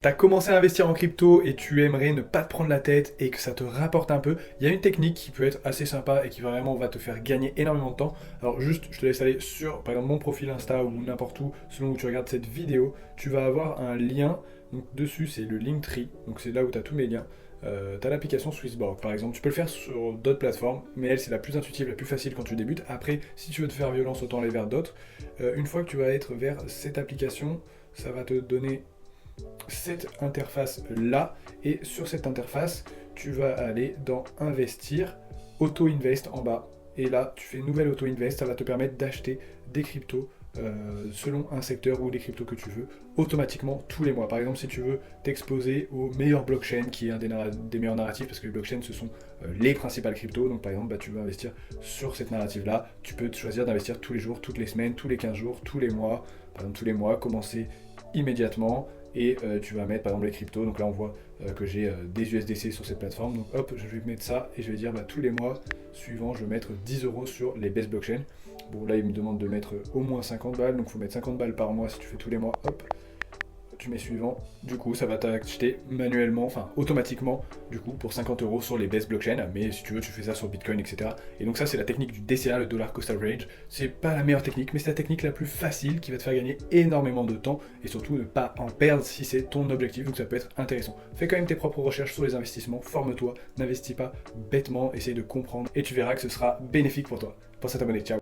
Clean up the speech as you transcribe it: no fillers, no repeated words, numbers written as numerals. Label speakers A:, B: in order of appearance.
A: T'as commencé à investir en crypto et tu aimerais ne pas te prendre la tête et que ça te rapporte un peu, il y a une technique qui peut être assez sympa et qui vraiment va te faire gagner énormément de temps. Alors juste, je te laisse aller sur, par exemple, mon profil Insta ou n'importe où, selon où tu regardes cette vidéo, tu vas avoir un lien. Donc dessus, c'est le Linktree, donc c'est là où tu as tous mes liens. Tu as l'application Swissborg, par exemple. Tu peux le faire sur d'autres plateformes, mais elle, c'est la plus intuitive, la plus facile quand tu débutes. Après, si tu veux te faire violence, autant aller vers d'autres. Une fois que tu vas être vers cette application, ça va te donner cette interface là, et sur cette interface tu vas aller dans investir, auto invest en bas, et là tu fais nouvelle auto invest, ça va te permettre d'acheter des cryptos selon un secteur ou les cryptos que tu veux automatiquement tous les mois. Par exemple, si tu veux t'exposer au meilleur blockchain, qui est un des meilleurs narratifs, parce que les blockchains ce sont les principales cryptos, donc par exemple tu veux investir sur cette narrative là, tu peux choisir d'investir tous les jours, toutes les semaines, tous les 15 jours, tous les mois. Par exemple tous les mois, commencer immédiatement, et tu vas mettre par exemple les cryptos. Donc là on voit que j'ai des USDC sur cette plateforme, donc hop, je vais mettre ça et je vais dire tous les mois suivants je vais mettre 10 euros sur les best blockchains. Bon, là il me demande de mettre au moins 50 balles, donc il faut mettre 50 balles par mois si tu fais tous les mois. Hop, tu mets suivant, du coup ça va t'acheter manuellement, enfin automatiquement, du coup pour 50 euros sur les best blockchains, mais si tu veux tu fais ça sur Bitcoin, etc. Et donc ça c'est la technique du DCA, le dollar cost average. C'est pas la meilleure technique, mais c'est la technique la plus facile qui va te faire gagner énormément de temps et surtout ne pas en perdre si c'est ton objectif, donc ça peut être intéressant. Fais quand même tes propres recherches sur les investissements, forme-toi, n'investis pas bêtement, essaye de comprendre et tu verras que ce sera bénéfique pour toi. Pense à t'abonner, ciao.